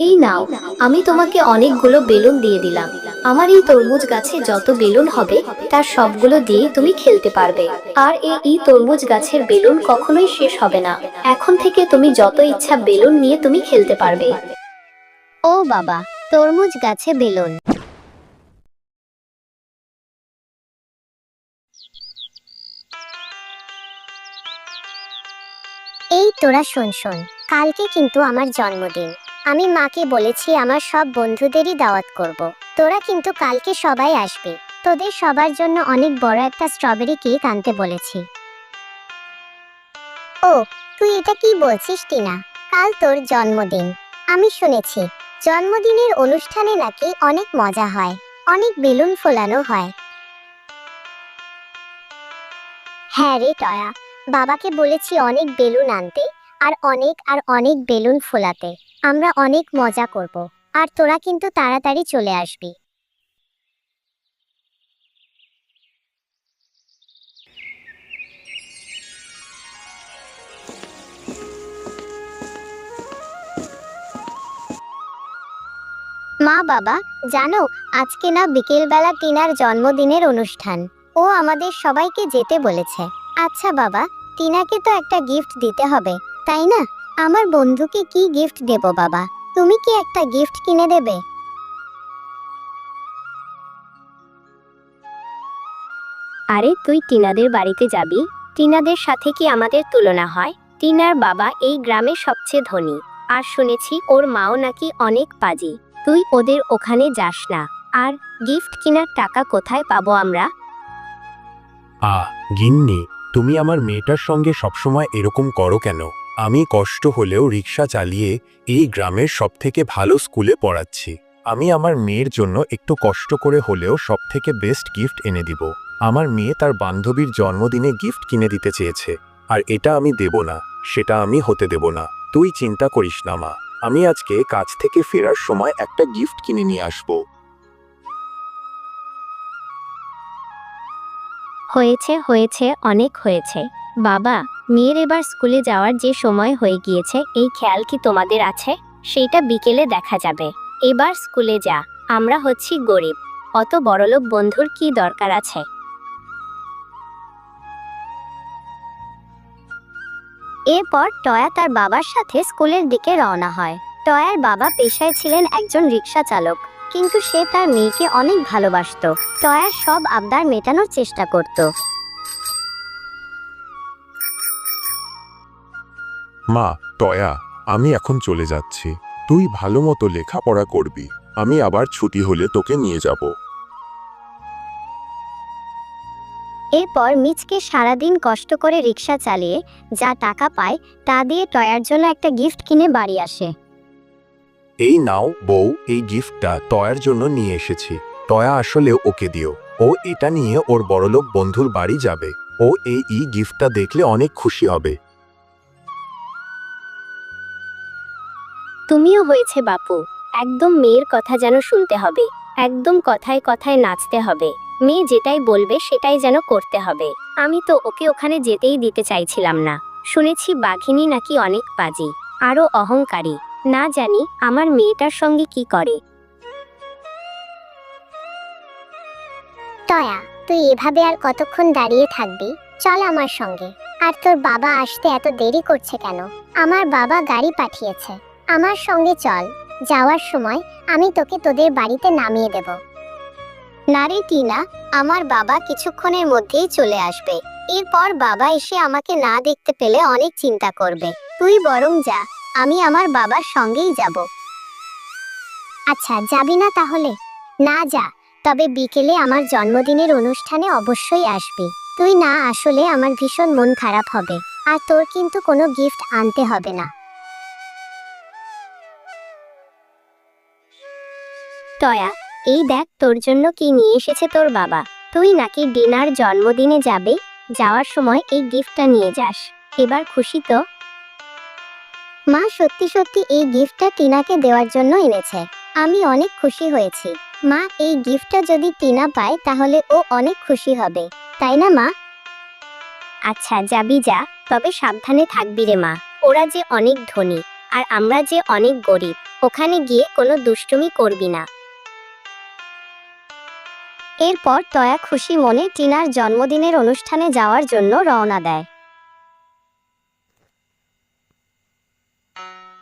এই নাও, আমি তোমাকে অনেকগুলো বেলুন দিয়ে দিলাম। আমার এই তরমুজ গাছে যত বেলুন হবে তার সবগুলো দিয়ে তুমি খেলতে পারবে। আর এই তরমুজ গাছের বেলুন কখনোই শেষ হবে না। এখন থেকে তুমি যত ইচ্ছা বেলুন নিয়ে তুমি খেলতে পারবে। ও বাবা, তরমুজ গাছে বেলুন। এই তোরা শোন শোন, কালকে কিন্তু আমার জন্মদিন। আমি মাকে বলেছি আমার সব বন্ধুদেরই দাওয়াত করব। তোরা কিন্তু কালকে সবাই আসবি। তোদের সবার জন্য অনেক বড় একটা স্ট্রবেরি কেক আনতে বলেছি। ও, তুই এটা কি বলছিস টিনা? কাল তোর জন্মদিন। আমি শুনেছি জন্মদিনের অনুষ্ঠানে নাকি অনেক মজা হয়, অনেক বেলুন ফোলানো হয়। হ্যাঁ রে টয়া, বাবাকে বলেছি অনেক বেলুন আনতে, আর অনেক বেলুন ফোলাতে। আমরা অনেক মজা করব। আর তোরা কিন্তু তাড়াতাড়ি চলে আসবি। মা বাবা, জানো আজকে না বিকেলবেলা টিনার জন্মদিনের অনুষ্ঠান। ও আমাদের সবাইকে যেতে বলেছে। আচ্ছা বাবা, টিনাকে তো একটা গিফট দিতে হবে, তাই না? আমার বন্ধুকে কি গিফট দেব বাবা? তুমি কি একটা গিফট কিনে দেবে? আরে তুই টিনাদের বাড়িতে যাবি? টিনাদের সাথে কি আমাদের তুলনা হয়? টিনার বাবা এই গ্রামের সবচেয়ে ধনী, আর শুনেছি ওর মাও নাকি অনেক পাজি। তুই ওদের ওখানে যাস না। আর গিফট কেনার টাকা কোথায় পাবো আমরা? গিন্নি, তুমি আমার মেয়েটার সঙ্গে সবসময় এরকম করো কেন? আমি কষ্ট হলেও রিক্সা চালিয়ে এই গ্রামের সবথেকে ভালো স্কুলে পড়াচ্ছি। আমি আমার মেয়ের জন্য একটু কষ্ট করে হলেও সবথেকে বেস্ট গিফট এনে দিব। আমার মেয়ে তার বান্ধবীর জন্মদিনে গিফট কিনে দিতে চেয়েছে, আর এটা আমি দেব না, সেটা আমি হতে দেব না। তুই চিন্তা করিস না মা, আমি আজকে কাজ থেকে ফেরার সময় একটা গিফট কিনে নিয়ে আসবো। হয়েছে হয়েছে, অনেক হয়েছে। বাবা, মেয়ের এবার স্কুলে যাওয়ার যে সময় হয়ে গিয়েছে, এই খেয়াল কি তোমাদের আছে? সেইটা বিকেলে দেখা যাবে। এবার স্কুলে যা। আমরা হচ্ছি গরিব, অত বড়লোক বন্ধুর কি দরকার আছে? এরপর টয়া তার বাবার সাথে স্কুলের দিকে রওনা হয়। টয়ার বাবা পেশায় ছিলেন একজন রিক্সা চালক, কিন্তু সে তার মেয়েকে অনেক ভালোবাসতো। টয়ার সব আবদার মেটানোর চেষ্টা করত। মা, টয়া, আমি এখন চলে যাচ্ছি। তুই ভালো মতো লেখাপড়া করবি। আমি আবার ছুটি হলে তোকে নিয়ে যাব। এরপর মিচকে সারাদিন কষ্ট করে রিক্সা চালিয়ে যা টাকা পায় তা দিয়ে টয়ার জন্য একটা গিফট কিনে বাড়ি আসে। এই নাও বউ, এই গিফটটা টয়ার জন্য নিয়ে এসেছি। টয়া আসলে ওকে দিও। ও এটা নিয়ে ওর বড়লোক বন্ধুর বাড়ি যাবে। ও এই গিফটটা দেখলে অনেক খুশি হবে। তুমিও হয়েছে বাপু, একদম মেয়ের কথা যেন শুনতে হবে, একদম কথায় কথায় নাচতে হবে। মেয়ে যেটাই বলবে সেটাই যেন করতে হবে। আমি তো ওকে ওখানে যেতেই দিতে চাইছিলাম না। শুনেছি বাঘিনী নাকি অনেক পাজি, আরো অহংকারী। না জানি আমার মেয়েটার সঙ্গে কি করে। টয়া, তুই এভাবে আর কতক্ষণ দাঁড়িয়ে থাকবি? চল আমার সঙ্গে। আর তোর বাবা আসতে এত দেরি করছে কেন? আমার বাবা গাড়ি পাঠিয়েছে। আমার সঙ্গে চল। যাওয়ার সময় আমি তোকে তোদের বাড়িতে নামিয়ে দেব। না রে টিনা, আমার বাবা কিছুক্ষণের মধ্যেই চলে আসবে। এরপর বাবা এসে আমাকে না দেখতে পেলে অনেক চিন্তা করবে। তুই বরং যা, আমি আমার বাবার সঙ্গেই যাব। আচ্ছা, যাবি না তাহলে? না যা, তবে বিকেলে আমার জন্মদিনের অনুষ্ঠানে অবশ্যই আসবি। তুই না আসলে আমার ভীষণ মন খারাপ হবে। আর তোর কিন্তু কোনো গিফট আনতে হবে না। টয়া, এই দেখ তোর জন্য কি নিয়ে এসেছে তোর বাবা। তুই নাকি ডিনার জন্মদিনে যাবে, যাওয়ার সময় এই গিফটটা নিয়ে যাস। এবার খুশি তো? মা সত্যি সত্যি এই গিফটটা টিনাকে দেওয়ার জন্য এনেছে। আমি অনেক খুশি হয়েছি। মা, এই গিফটটা যদি টিনা পায় তাহলে ও অনেক খুশি হবে, তাই না মা? আচ্ছা যাবি যা, তবে সাবধানে থাকবি রে মা। ওরা যে অনেক ধনী, আর আমরা যে অনেক গরিব, ওখানে গিয়ে কোনো দুষ্টুমি করবি না। এরপর টয়া খুশি মনে টিনার জন্মদিনের অনুষ্ঠানে যাওয়ার জন্য রওনা দেয়।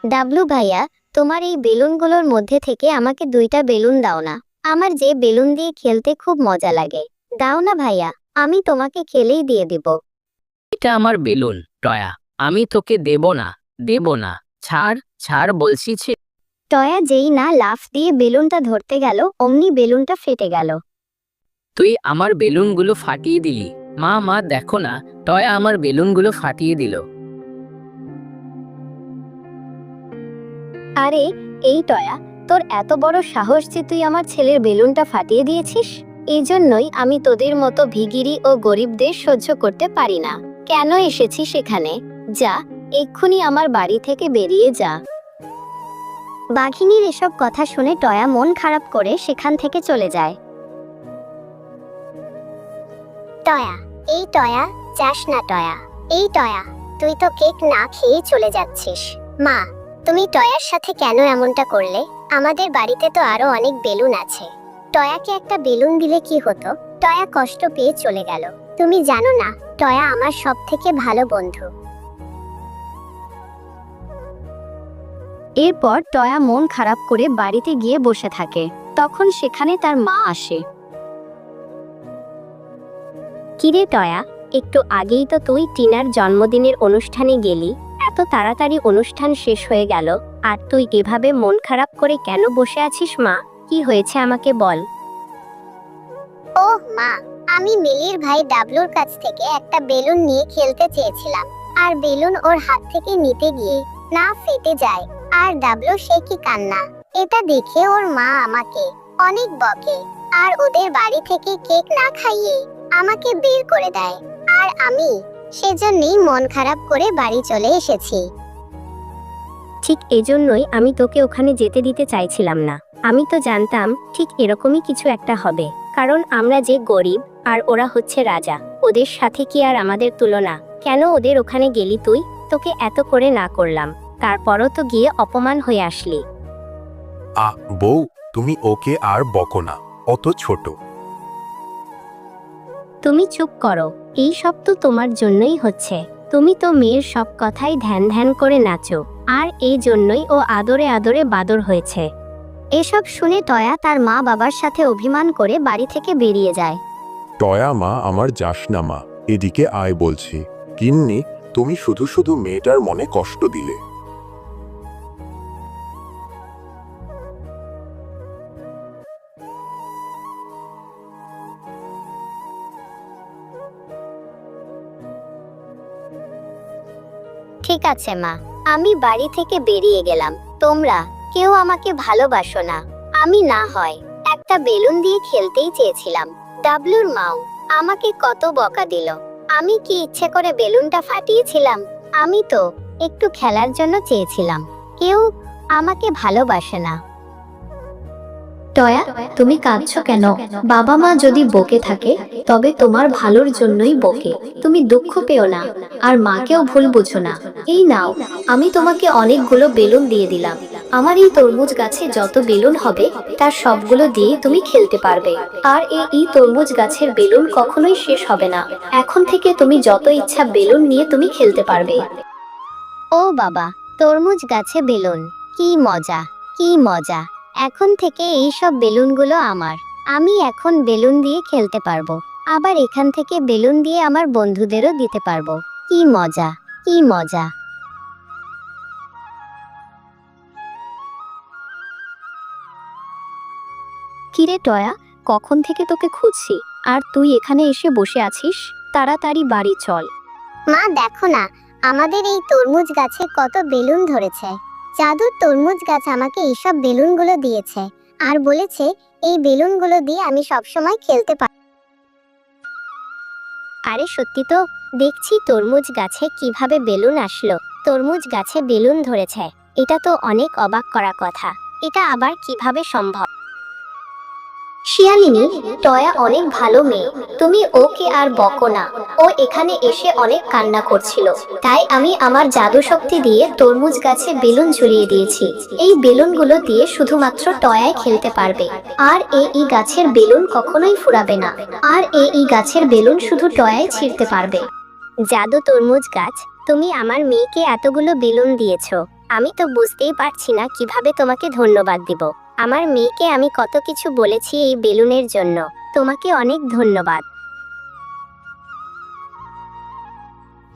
ডাবলু ভাইয়া, তোমার এই বেলুনগুলোর মধ্যে থেকে আমাকে 2টা বেলুন দাও না। আমার যে বেলুন দিয়ে খেলতে খুব মজা লাগে। দাও না ভাইয়া, আমি তোমাকে খেলেই দিয়ে দিব। এটা আমার বেলুন টয়া, আমি তোকে দেব না, ছাড় ছাড় বলছি। টয়া যেই না লাফ দিয়ে বেলুনটা ধরতে গেল, অমনি বেলুনটা ফেটে গেল। তুই আমার বেলুনগুলো ফাটিয়ে দিলি। মা দেখো না, টয়া আমার বেলুনগুলো ফাটিয়ে দিল। আরে এই টয়া, তোর এত বড় সাহস যে তুই আমার ছেলের বেলুনটা ফাটিয়ে দিয়েছিস? এই জন্যই আমি তোদের মতো ভিগিরি ও গরিবদের সহ্য করতে পারি না। কেন এসেছিস এখানে? যা, এক্ষুনি আমার বাড়ি থেকে বেরিয়ে যা। বাঘিনীর এসব কথা শুনে টয়া মন খারাপ করে সেখান থেকে চলে যায়। টয়া, এই টয়া, যাস না টয়া। এই টয়া, তুই তো কেক না খেয়ে চলে যাচ্ছিস। মা, তুমি টয়ার সাথে কেন এমনটা করলে? আমাদের বাড়িতে তো আরো অনেক বেলুন আছে। টয়াকে একটা বেলুন দিলে কি হতো? টয়া কষ্ট পেয়ে চলে গেল। তুমি জানো না, টয়া আমার সবথেকে ভালো বন্ধু। এরপর টয়া মন খারাপ করে বাড়িতে গিয়ে বসে থাকে। তখন সেখানে তার মা আসে। কিরে টয়া, একটু আগেই তো তুই টিনার জন্মদিনের অনুষ্ঠানে গেলি। এত তাড়াতাড়ি অনুষ্ঠান শেষ হয়ে গেল, আর তুই এভাবে মন খারাপ করে কেন বসে আছিস মা? কি হয়েছে আমাকে বল। ওহ মা, আমি মিলির ভাই ডাবলুর কাছ থেকে একটা বেলুন নিয়ে খেলতে চেয়েছিলাম, আর বেলুন ওর হাত থেকে নিতে গিয়ে না ফেটে যায়। আর ডাবলু সে কি কান্না! এটা দেখে ওর মা আমাকে অনেক বকে, আর ওদের বাড়ি থেকে কেক না খাইয়ে আমাকে বের করে দেয়। আর আমি সেজন্যই মন খারাপ করে বাড়ি চলে এসেছি। ঠিক এজন্যই আমি তোকে ওখানে যেতে দিতে চাইছিলাম না। আমি তো জানতাম ঠিক এরকমই কিছু একটা হবে, কারণ আমরা যে গরিব আর ওরা হচ্ছে রাজা। ওদের সাথে কি আর আমাদের তুলনা? কেন ওদের ওখানে গেলি তুই? তোকে এত করে না করলাম, তারপরও তো গিয়ে অপমান হয়ে আসলি। বউ, তুমি ওকে আর বকো না, অত ছোট। তুমি চুপ করো, এই সব তো তোমার জন্যই হচ্ছে। তুমি তো মেয়ের সব কথাই ধ্যান ধ্যান করে নাচো, আর এই জন্যই ও আদরে আদরে বাদর হয়েছে। এসব শুনে টয়া তার মা বাবার সাথে অভিমান করে বাড়ি থেকে বেরিয়ে যায়। টয়া মা, আমার যাস না মা, এদিকে আয় বলছি। গিন্নি, তুমি শুধু শুধু মেয়েটার মনে কষ্ট দিলে। ঠিক আছে মা, আমি বাড়ি থেকে বেরিয়ে গেলাম। তোমরা কেউ আমাকে ভালোবাসো না। আমি না হয় একটা বেলুন দিয়ে খেলতেই চেয়েছিলাম। ডাবলুর মাও আমাকে কত বকা দিল। আমি কি ইচ্ছে করে বেলুনটা ফাটিয়েছিলাম? আমি তো একটু খেলার জন্য চেয়েছিলাম। কেউ আমাকে ভালোবাসে না। টয়া, তুমি কাঁদছো কেন? বাবা মা যদি বকে থাকে তবে তোমার ভালোর জন্যই বকে। তুমি দুঃখ পেও না, আর মাকেও ভুল বুঝো না। এই নাও, আমি তোমাকে অনেকগুলো বেলুন দিয়ে দিলাম। আমার এই তরমুজ গাছে যত বেলুন হবে তার সবগুলো দিয়ে তুমি খেলতে পারবে। আর এই তরমুজ গাছের বেলুন কখনোই শেষ হবে না। এখন থেকে তুমি যত ইচ্ছা বেলুন নিয়ে তুমি খেলতে পারবে। ও বাবা, তরমুজ গাছে বেলুন! কি মজা, কি মজা! এখন থেকে এই সব বেলুনগুলো আমার। আমি এখন বেলুন দিয়ে খেলতে পারবো, আবার এখান থেকে বেলুন দিয়ে আমার বন্ধুদেরও দিতে পারবো। কি মজা, কি মজা! কিরে টয়া, কখন থেকে তোকে খুঁজছি, আর তুই এখানে এসে বসে আছিস? তাড়াতাড়ি বাড়ি চল। মা দেখো না, আমাদের এই তরমুজ গাছে কত বেলুন ধরেছে। জাদুর তরমুজ গাছ আমাকে এইসব বেলুনগুলো দিয়েছে, আর বলেছে এই বেলুনগুলো দিয়ে আমি সবসময় খেলতে পারি। আরে সত্যি তো, দেখছি তরমুজ গাছে কিভাবে বেলুন আসলো। তরমুজ গাছে বেলুন ধরেছে, এটা তো অনেক অবাক করা কথা। এটা আবার কিভাবে সম্ভব? শিয়ালিনী, টয়া অনেক ভালো মেয়ে, তুমি ওকে আর বকো না। ও এখানে এসে অনেক কান্না করছিল, তাই আমি আমার জাদু শক্তি দিয়ে তরমুজ গাছে বেলুন ঝুলিয়ে দিয়েছি। এই বেলুনগুলো দিয়ে শুধুমাত্র টয়াই খেলতে পারবে, আর এই গাছের বেলুন কখনোই ফুরাবে না, আর এই গাছের বেলুন শুধু টয়াই ছিঁড়তে পারবে। জাদু তরমুজ গাছ, তুমি আমার মেয়েকে এতগুলো বেলুন দিয়েছো, আমি তো বুঝতেই পারছি না কিভাবে তোমাকে ধন্যবাদ দিব। আমার মেয়েকে আমি কত কিছু বলেছি এই বেলুনের জন্য, তোমাকে অনেক ধন্যবাদ।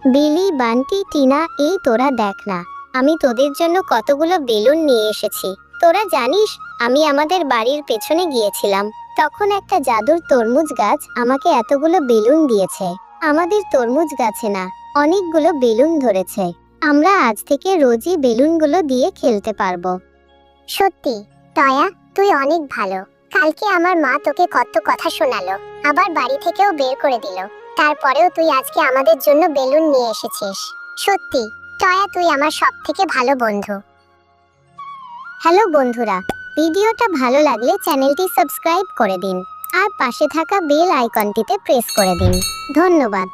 বিলি, বান্টি, টিনা, এই তোরা দেখ না, আমি তোদের জন্য কতগুলো বেলুন নিয়ে এসেছি। তোরা জানিস, আমি আমাদের বাড়ির পেছনে গিয়েছিলাম, তখন একটা জাদুর তরমুজ গাছ আমাকে এতগুলো বেলুন দিয়েছে। আমাদের তরমুজ গাছে না, অনেকগুলো বেলুন ধরেছে। আমরা আজ থেকে রোজই বেলুনগুলো দিয়ে খেলতে পারবো। সত্যি টয়া, তুই অনেক ভালো। কালকে আমার মা তোকে কত কথা শোনালো, আবার বাড়ি থেকেও বের করে দিল, তারপরেও তুই আজকে আমাদের জন্য বেলুন নিয়ে এসেছিস। সত্যি টয়া, তুই আমার সবথেকে ভালো বন্ধু। হ্যালো বন্ধুরা, ভিডিওটা ভালো লাগলে চ্যানেলটি সাবস্ক্রাইব করে দিন আর পাশে থাকা বেল আইকনটিতে প্রেস করে দিন। ধন্যবাদ।